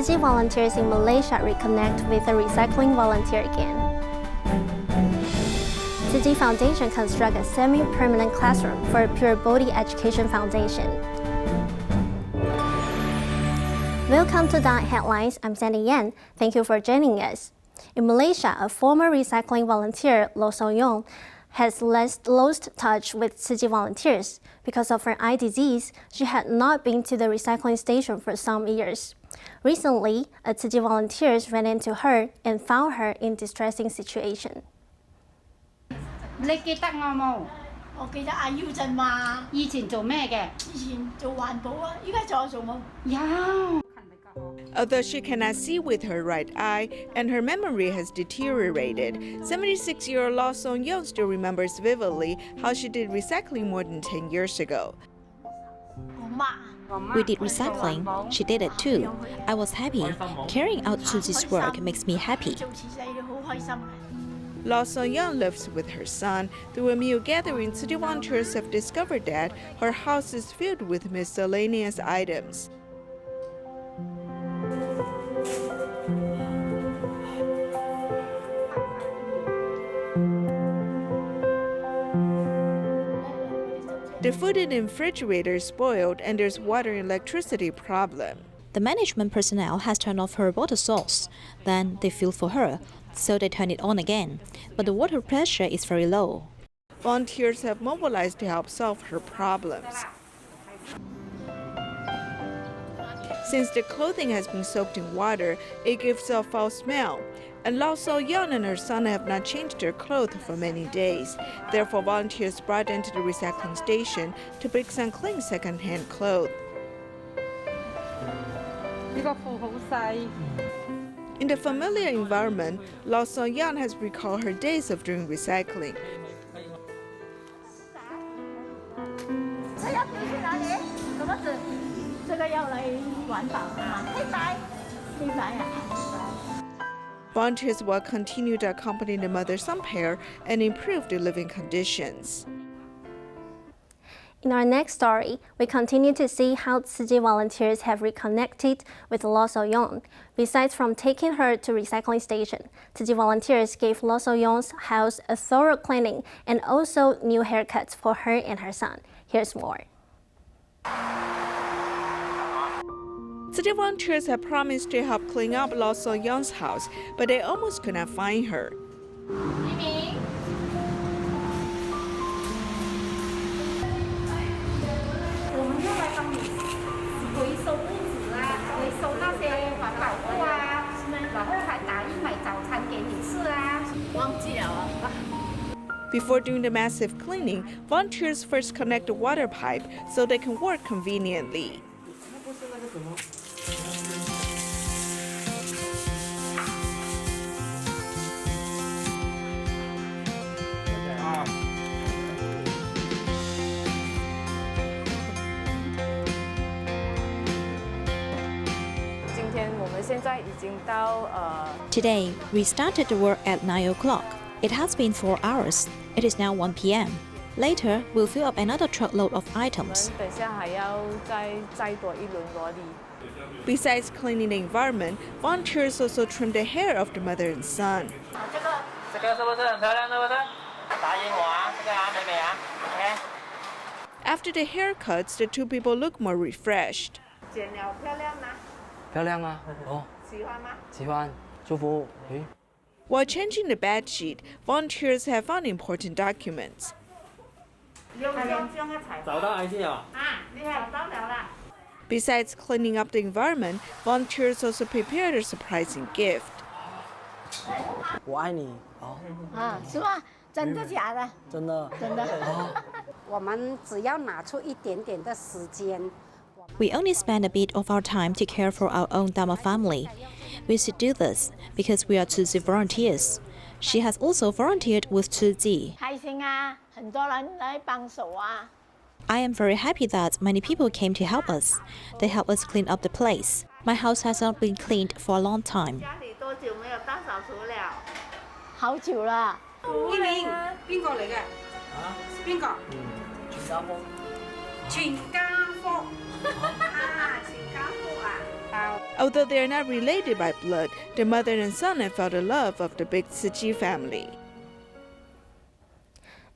Tzu Chi volunteers in Malaysia reconnect with a recycling volunteer again. Tzu Chi Foundation constructs a semi-permanent classroom for Purebodhi Education Foundation. Welcome to DaAi Headlines. I'm Sandy Yan. Thank you for joining us. In Malaysia, a former recycling volunteer, Law Saw Yong, has lost touch with Tzu Chi volunteers. Because of her eye disease, she had not been to the recycling station for some years. Recently, a Tzu Chi volunteers ran into her and found her in distressing situation. 你記得我冇？我記得阿耀陣嘛。以前做咩嘅？以前做環保啊，依家仲有做冇？有。 Although she cannot see with her right eye and her memory has deteriorated, 76-year-old Law Saw Yong still remembers vividly how she did recycling more than 10 years ago. We did recycling. She did it too. I was happy. Carrying out Tzu Chi's work makes me happy. Law Saw Yong lives with her son. Through a meal gathering, Tzu Chi volunteers have discovered that her house is filled with miscellaneous items. The food in the refrigerator is spoiled and there's water and electricity problem. The management personnel has turned off her water source. Then they fill for her, so they turn it on again. But the water pressure is very low. Volunteers have mobilized to help solve her problems. Since the clothing has been soaked in water, it gives a foul smell. And Law Saw Yong and her son have not changed their clothes for many days. Therefore, volunteers brought them to the recycling station to pick some clean second-hand clothes. In the familiar environment, Law Saw Yong has recalled her days of doing recycling. Volunteers will continue to accompany the mother-son pair and improve their living conditions. In our next story, we continue to see how Tzu Chi volunteers have reconnected with Law Saw Yong. Besides from taking her to recycling station, Tzu Chi volunteers gave Law Saw Yong's house a thorough cleaning and also new haircuts for her and her son. Here's more. Tzu Chi volunteers have promised to help clean up Law Saw Yong's house, but they almost could not find her. Before doing the massive cleaning, volunteers first connect the water pipe so they can work conveniently. Today, we started the work at 9 o'clock. It has been 4 hours. It is now 1 p.m. Later, we'll fill up another truckload of items. Besides cleaning the environment, volunteers also trim the hair of the mother and son. After the haircuts, the two people look more refreshed. While changing the bed sheet, volunteers have found important documents. Besides cleaning up the environment, volunteers also prepared a surprising gift. 我爱你。哦。啊，是吗？真的假的？真的。真的。哦。我们只要拿出一点点的时间。We only spend a bit of our time to care for our own Dharma family. We should do this because we are Tzu Chi volunteers. She has also volunteered with Tzu Chi. 開心啊，很多人來幫手啊。 I am very happy that many people came to help us. They help us clean up the place. My house has not been cleaned for a long time. 家裡多久沒有大掃除了？好久了。一名邊個嚟嘅？邊個？全家福。全家福。啊，全家福啊！ Although they are not related by blood, the mother and son have felt the love of the big Tzu Chi family.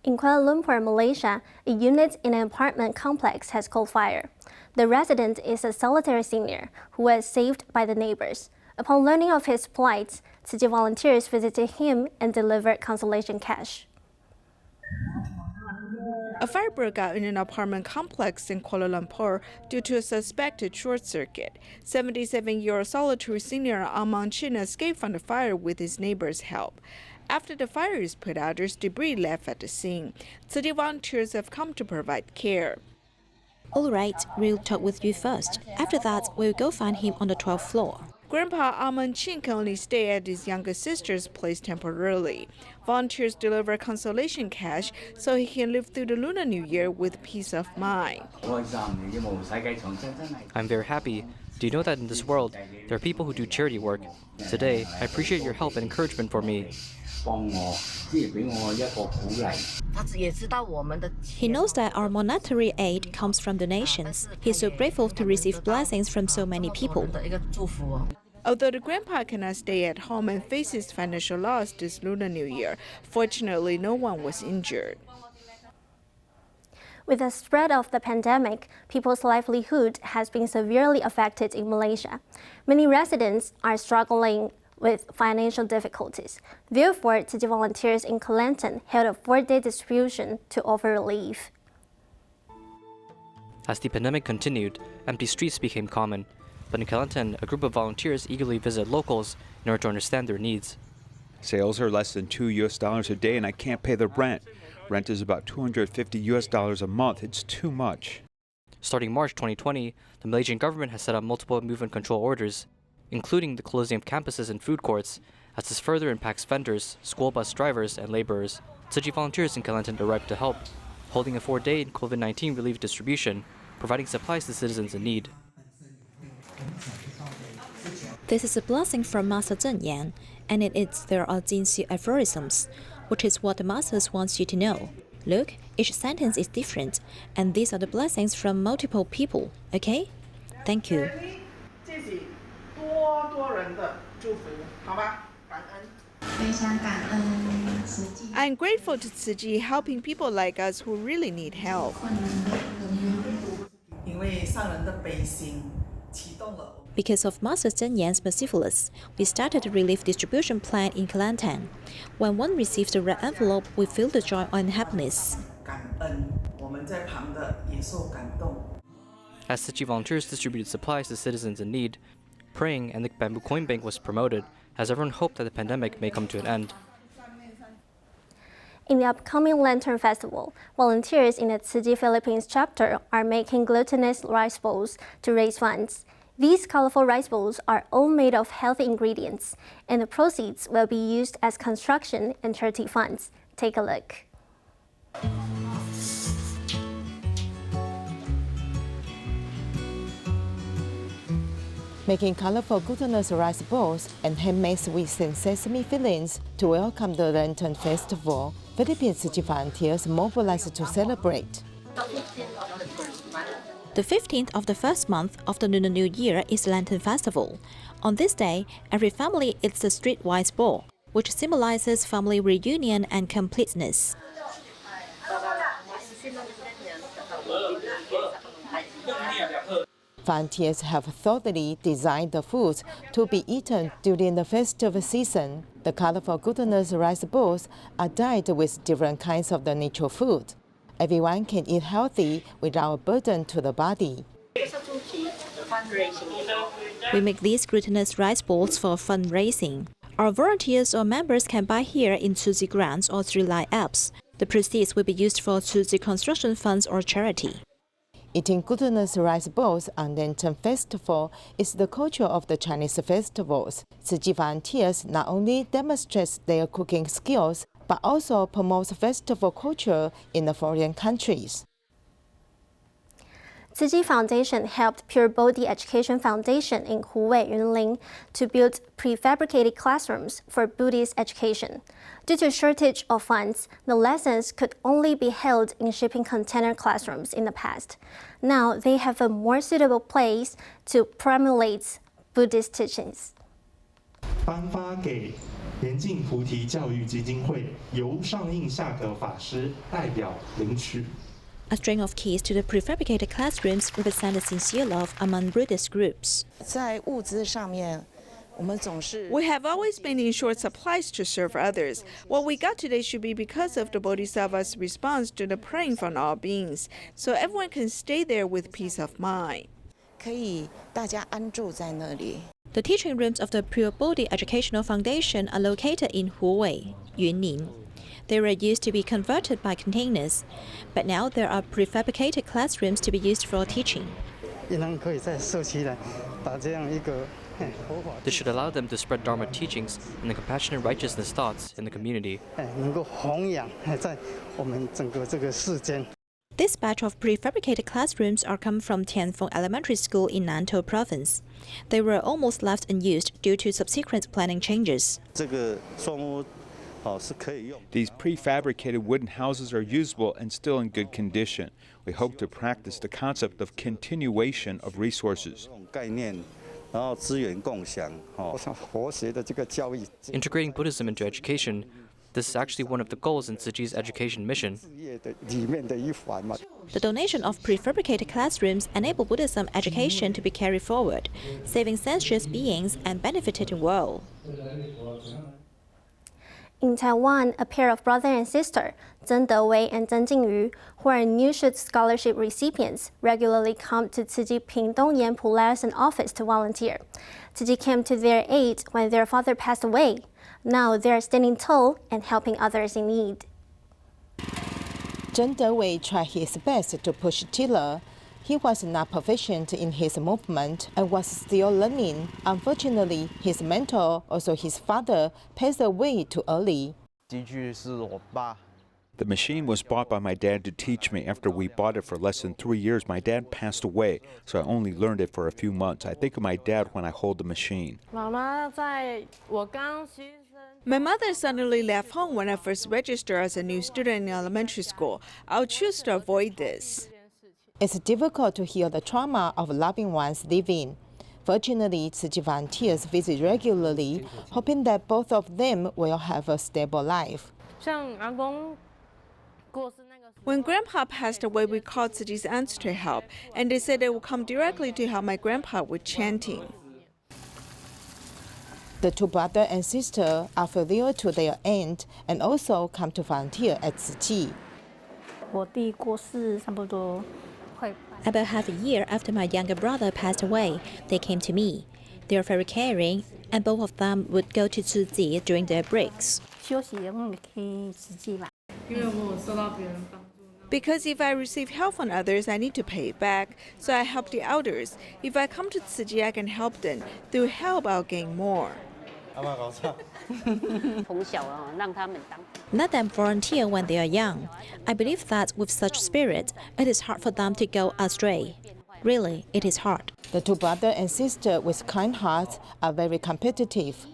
In Kuala Lumpur, Malaysia, a unit in an apartment complex has caught fire. The resident is a solitary senior who was saved by the neighbors. Upon learning of his plight, Tzu Chi volunteers visited him and delivered consolation cash. A fire broke out in an apartment complex in Kuala Lumpur due to a suspected short circuit. 77-year-old solitary senior Amang Chin escaped from the fire with his neighbor's help. After the fire is put out, there's debris left at the scene. Tzu Chi volunteers have come to provide care. All right, we'll talk with you first. After that, we'll go find him on the 12th floor. Grandpa Amang Chin can only stay at his younger sister's place temporarily. Volunteers deliver consolation cash so he can live through the Lunar New Year with peace of mind. I'm very happy. Do you know that in this world, there are people who do charity work? Today, I appreciate your help and encouragement for me. He knows that our monetary aid comes from donations. He's so grateful to receive blessings from so many people. Although the grandpa cannot stay at home and faces financial loss this Lunar New Year, fortunately no one was injured. With the spread of the pandemic, people's livelihood has been severely affected in Malaysia. Many residents are struggling with financial difficulties. Therefore, Tzu Chi volunteers in Kelantan held a 4-day distribution to offer relief. As the pandemic continued, empty streets became common. But in Kelantan, a group of volunteers eagerly visit locals in order to understand their needs. Sales are less than $2 a day and I can't pay the rent. Rent is about $250 a month. It's too much. Starting March 2020, the Malaysian government has set up multiple movement control orders, including the closing of campuses and food courts, as this further impacts vendors, school bus drivers, and laborers. Tzu Chi volunteers in Kelantan arrived to help, holding a 4-day COVID-19 relief distribution, providing supplies to citizens in need. This is a blessing from Master Zheng Yan, and in it there are Jinxu aphorisms, which is what the Masters wants you to know. Look, each sentence is different, and these are the blessings from multiple people, okay? Thank you. I'm grateful to Tzu Chi helping people like us who really need help. Because of Master Zheng Yan's mercifulness, we started a relief distribution plan in Kelantan. When one receives the red envelope, we feel the joy and happiness. As Tzu Chi volunteers distributed supplies to citizens in need, praying and the bamboo coin bank was promoted, as everyone hoped that the pandemic may come to an end. In the upcoming Lantern Festival, volunteers in the Tzu Chi Philippines chapter are making glutinous rice bowls to raise funds. These colorful rice bowls are all made of healthy ingredients, and the proceeds will be used as construction and charity funds. Take a look. Making colorful glutinous rice bowls and handmade sweets and sesame fillings to welcome the Lantern Festival, Philippine Tzu Chi volunteers mobilized to celebrate. The 15th of the first month of the Lunar New Year is Lantern Festival. On this day, every family eats a streetwise bowl, which symbolizes family reunion and completeness. Volunteers have thoroughly designed the foods to be eaten during the festive season. The colorful glutinous rice bowls are dyed with different kinds of the natural food. Everyone can eat healthy without burden to the body. We make these glutinous rice bowls for fundraising. Our volunteers or members can buy here in Tzu Chi grants or through Line apps. The proceeds will be used for Tzu Chi construction funds or charity. Eating glutinous rice bowls on Lantern Festival is the culture of the Chinese festivals. Tzu Chi volunteers not only demonstrate their cooking skills, but also promotes festival culture in the foreign countries. Tzu Chi Foundation helped Purebodhi Education Foundation in Hubei, Yunlin, to build prefabricated classrooms for Buddhist education. Due to shortage of funds, the lessons could only be held in shipping container classrooms in the past. Now they have a more suitable place to promulgate Buddhist teachings. 颁发给严净菩提教育基金会，由上印下格法师代表领取。 A string of keys to the prefabricated classrooms represent a sincere love among Buddhist groups. 在物资上面，我们总是 We have always been in short supplies to serve others. What we got today should be because of the Bodhisattva's response to the praying from all beings, so everyone can stay there with peace of mind. 可以大家安住在那里。 The teaching rooms of the Purebodhi Education Foundation are located in Huwei, Yunnan. They were used to be converted by containers, but now there are prefabricated classrooms to be used for teaching. This should allow them to spread Dharma teachings and the compassionate righteousness thoughts in the community. This batch of prefabricated classrooms are come from Tianfeng Elementary School in Nantou Province. They were almost left unused due to subsequent planning changes. These prefabricated wooden houses are usable and still in good condition. We hope to practice the concept of continuation of resources. Integrating Buddhism into education, this is actually one of the goals in Tzu Chi's education mission. The donation of prefabricated classrooms enable Buddhism education to be carried forward, saving sensuous beings and benefiting the world. In Taiwan, a pair of brother and sister, Zheng Dewei and Zheng Jingyu, who are New Shoot Scholarship recipients, regularly come to Tzu Chi Pingdongyan Liaison office to volunteer. Tzu Chi came to their aid when their father passed away. Now they are standing tall and helping others in need. Zheng Dewei tried his best to push tiller. He was not proficient in his movement and was still learning. Unfortunately, his mentor, also his father, passed away too early. The machine was bought by my dad to teach me. After we bought it for less than 3 years, my dad passed away, so I only learned it for a few months. I think of my dad when I hold the machine. My mother suddenly left home when I first registered as a new student in elementary school. I'll choose to avoid this. It's difficult to heal the trauma of loving ones leaving. Fortunately, Tzu Chi volunteers visit regularly, hoping that both of them will have a stable life. When Grandpa passed away, we called Tzu Chi's aunts to help, and they said they would come directly to help my grandpa with chanting. The two brother and sister are filial to their aunt and also come to volunteer at Tzu Chi. About half a year after my younger brother passed away, they came to me. They are very caring, and both of them would go to Tzu Chi during their breaks. Because if I receive help from others, I need to pay it back, so I help the elders. If I come to Tzu Chi, I can help them. Through help, I'll gain more. Let them volunteer when they are young. I believe that with such spirit, it is hard for them to go astray. Really, it is hard. The two brother and sister with kind hearts are very competitive.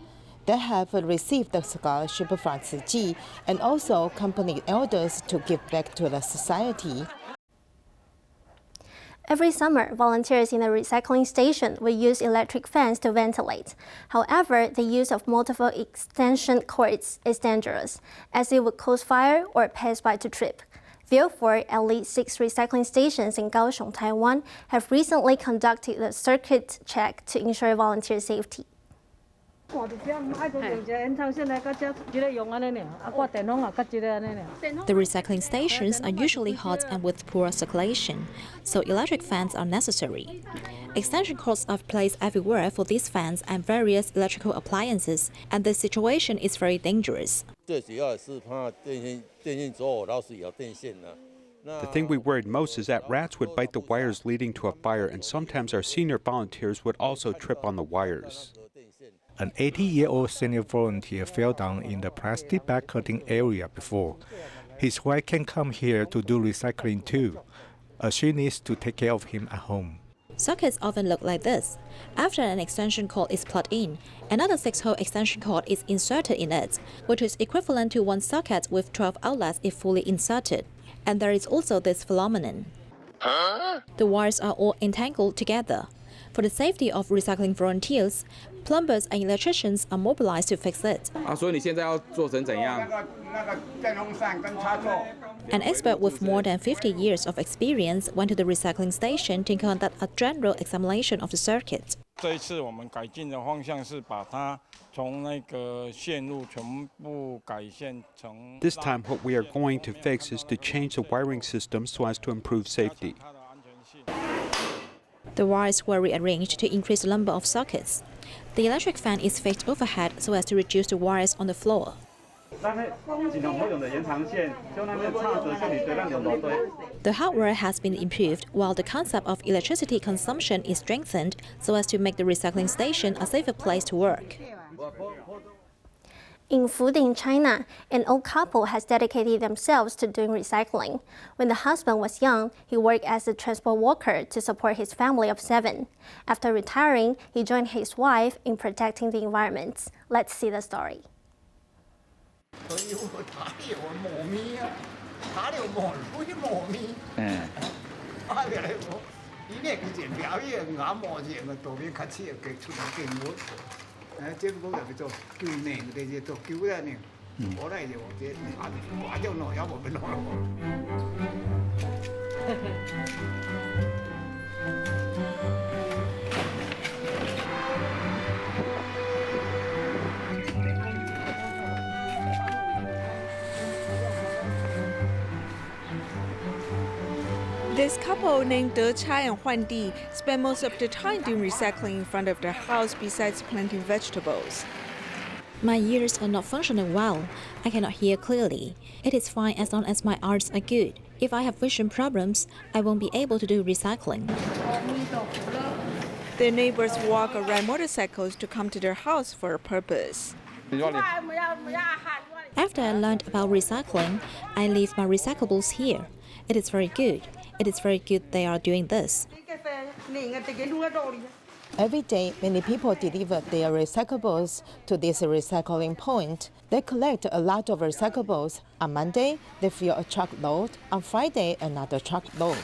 They have received the scholarship from Tzu Chi and also accompanied elders to give back to the society. Every summer, volunteers in the recycling station will use electric fans to ventilate. However, the use of multiple extension cords is dangerous, as it would cause fire or passerby to trip. Therefore, at least 6 recycling stations in Kaohsiung, Taiwan, have recently conducted a circuit check to ensure volunteer safety. The recycling stations are usually hot and with poor circulation, so electric fans are necessary. Extension cords are placed everywhere for these fans and various electrical appliances, and the situation is very dangerous. The thing we worried most is that rats would bite the wires leading to a fire, and sometimes our senior volunteers would also trip on the wires. An 80-year-old senior volunteer fell down in the plastic bag cutting area before. His wife can come here to do recycling too, as she needs to take care of him at home. Sockets often look like this. After an extension cord is plugged in, another 6-hole extension cord is inserted in it, which is equivalent to one socket with 12 outlets if fully inserted. And there is also this phenomenon. The wires are all entangled together. For the safety of recycling volunteers, plumbers and electricians are mobilized to fix it. An expert with more than 50 years of experience went to the recycling station to conduct a general examination of the circuit. This time, what we are going to fix is to change the wiring system so as to improve safety. The wires were rearranged to increase the number of sockets. The electric fan is fixed overhead so as to reduce the wires on the floor. The hardware has been improved, while the concept of electricity consumption is strengthened so as to make the recycling station a safer place to work. In Fuding, China, an old couple has dedicated themselves to doing recycling. When the husband was young, he worked as a transport worker to support his family of 7. After retiring, he joined his wife in protecting the environment. Let's see the story. This couple named DaAi and Huandi spend most of the time doing recycling in front of their house besides planting vegetables. My ears are not functioning well. I cannot hear clearly. It is fine as long as my eyes are good. If I have vision problems, I won't be able to do recycling. Their neighbors walk or ride motorcycles to come to their house for a purpose. After I learned about recycling, I leave my recyclables here. It is very good. It is very good they are doing this. Every day, many people deliver their recyclables to this recycling point. They collect a lot of recyclables. On Monday, they fill a truckload. On Friday, another truckload.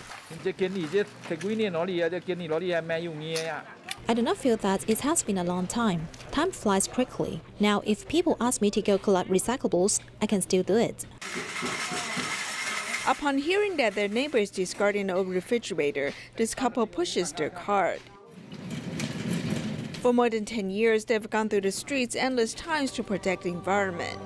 I do not feel that it has been a long time. Time flies quickly. Now, if people ask me to go collect recyclables, I can still do it. Upon hearing that their neighbor is discarding an old refrigerator, this couple pushes their cart. For more than 10 years, they've gone through the streets endless times to protect the environment.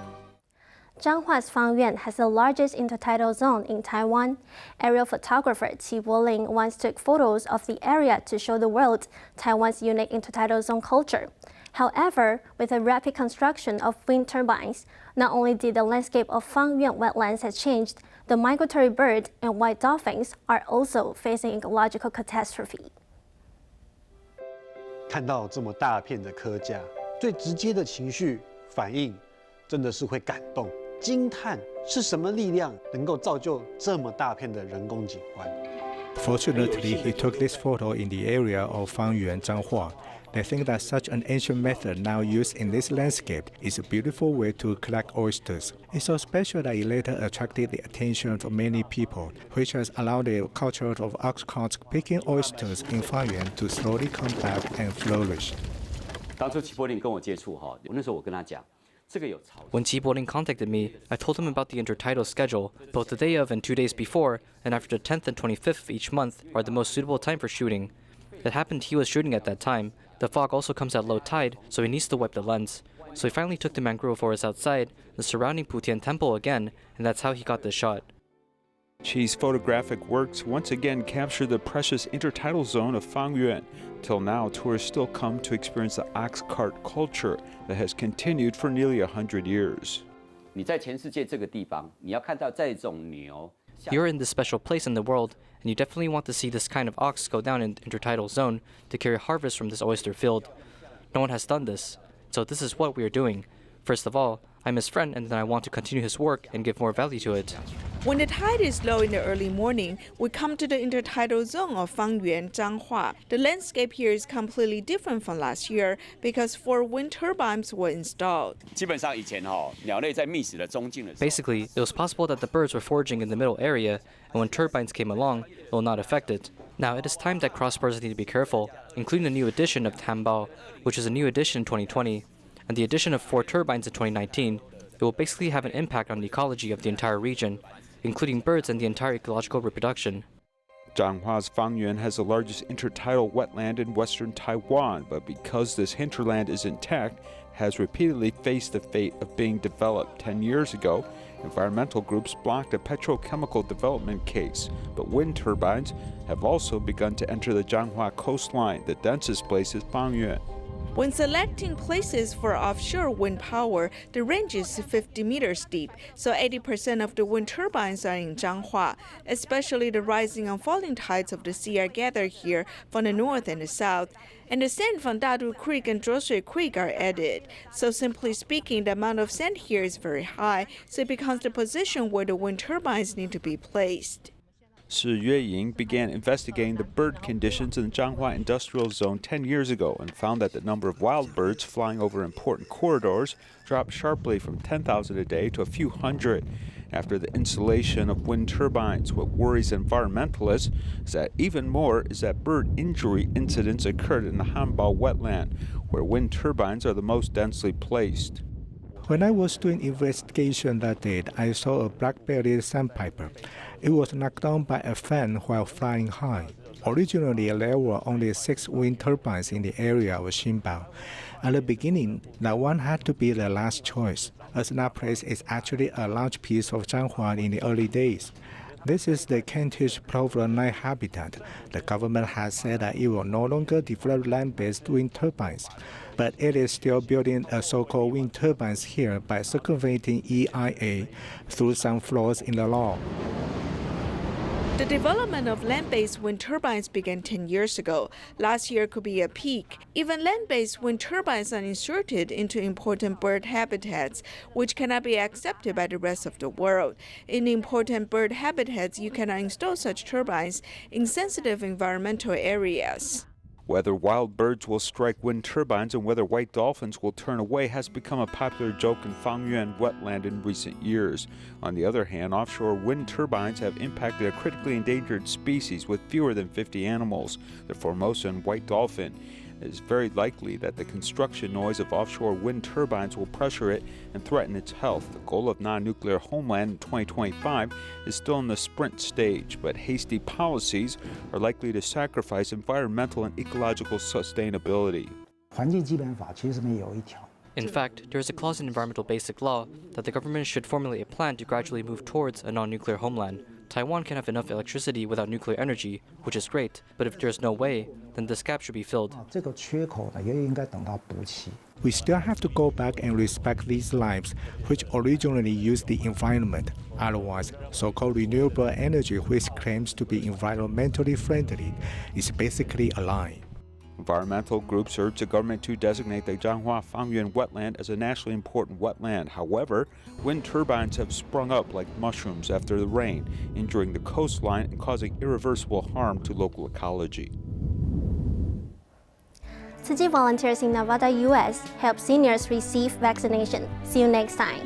Zhonghua's Fangyuan has the largest intertidal zone in Taiwan. Aerial photographer Qi Boling once took photos of the area to show the world Taiwan's unique intertidal zone culture. However, with the rapid construction of wind turbines, not only did the landscape of Fangyuan wetlands have changed, the migratory bird and white dolphins are also facing ecological catastrophe. 看到这么大片的科架，最直接的情绪反应真的是会感动、惊叹，是什么力量能够造就这么大片的人工景观？ Fortunately, he took this photo in the area of Fangyuan, Zhonghua. They think that such an ancient method now used in this landscape is a beautiful way to collect oysters. It's so special that it later attracted the attention of many people, which has allowed the culture of ox carts picking oysters in Fangyuan to slowly come back and flourish. 当初齐柏林跟我接触哈，那时候我跟他讲。 When Qi Boling contacted me, I told him about the intertidal schedule. Both the day of and 2 days before, and after the 10th and 25th of each month, are the most suitable time for shooting. It happened he was shooting at that time. The fog also comes at low tide, so he needs to wipe the lens. So he finally took the mangrove forest outside, the surrounding Putian temple again, and that's how he got the shot. Qi's photographic works once again capture the precious intertidal zone of Fangyuan. Till now, tourists still come to experience the ox cart culture that has continued for nearly 100 years. 你在全世界这个地方，你要看到这种牛。 You're in this special place in the world, and you definitely want to see this kind of ox go down in the intertidal zone to carry harvest from this oyster field. No one has done this, so this is what we are doing. First of all, I'm his friend, and then I want to continue his work and give more value to it. When the tide is low in the early morning, we come to the intertidal zone of Fangyuan, Zhonghua. The landscape here is completely different from last year because 4 wind turbines were installed. Basically, it was possible that the birds were foraging in the middle area, and when turbines came along, it will not affect it. Now, it is time that crossbars need to be careful, including the new addition of Tambao, which is a new addition in 2020, and the addition of 4 turbines in 2019. It will basically have an impact on the ecology of the entire region, including birds and the entire ecological reproduction. Zhonghua's Fangyuan has the largest intertidal wetland in western Taiwan, but because this hinterland is intact, has repeatedly faced the fate of being developed. 10 years ago, environmental groups blocked a petrochemical development case, but wind turbines have also begun to enter the Zhonghua coastline. The densest place is Fangyuan. When selecting places for offshore wind power, the range is 50 meters deep, so 80% of the wind turbines are in Zhonghua. Especially the rising and falling tides of the sea are gathered here from the north and the south, and the sand from Dadu Creek and Zhuoshui Creek are added. So simply speaking, the amount of sand here is very high, so it becomes the position where the wind turbines need to be placed. Shi Yueying began investigating the bird conditions in the Zhonghua Industrial Zone 10 years ago and found that the number of wild birds flying over important corridors dropped sharply from 10,000 a day to a few hundred after the installation of wind turbines. What worries environmentalists is that bird injury incidents occurred in the Hanbao wetland, where wind turbines are the most densely placed. When I was doing investigation that day, I saw a black-bellied sandpiper. It was knocked down by a fan while flying high. Originally, there were only 6 wind turbines in the area of Xinbao. At the beginning, that one had to be the last choice, as that place is actually a large piece of Zhonghua in the early days. This is the Kentish plover night habitat. The government has said that it will no longer develop land-based wind turbines, but it is still building a so-called wind turbines here by circumventing EIA through some flaws in the law. The development of land-based wind turbines began 10 years ago. Last year could be a peak. Even land-based wind turbines are inserted into important bird habitats, which cannot be accepted by the rest of the world. In important bird habitats, you cannot install such turbines in sensitive environmental areas. Whether wild birds will strike wind turbines and whether white dolphins will turn away has become a popular joke in Fangyuan wetland in recent years. On the other hand, offshore wind turbines have impacted a critically endangered species with fewer than 50 animals, the Formosan white dolphin. It is very likely that the construction noise of offshore wind turbines will pressure it and threaten its health. The goal of non-nuclear homeland in 2025 is still in the sprint stage, but hasty policies are likely to sacrifice environmental and ecological sustainability. In fact, there is a clause in Environmental Basic Law that the government should formulate a plan to gradually move towards a non-nuclear homeland. Taiwan can have enough electricity without nuclear energy, which is great, but if there's no way, then this gap should be filled. We still have to go back and respect these lives, which originally used the environment. Otherwise, so-called renewable energy, which claims to be environmentally friendly, is basically a lie. Environmental groups urge the government to designate the Zhonghua Fangyuan wetland as a nationally important wetland. However, wind turbines have sprung up like mushrooms after the rain, injuring the coastline and causing irreversible harm to local ecology. Tzu Chi volunteers in Nevada, US help seniors receive vaccination. See you next time.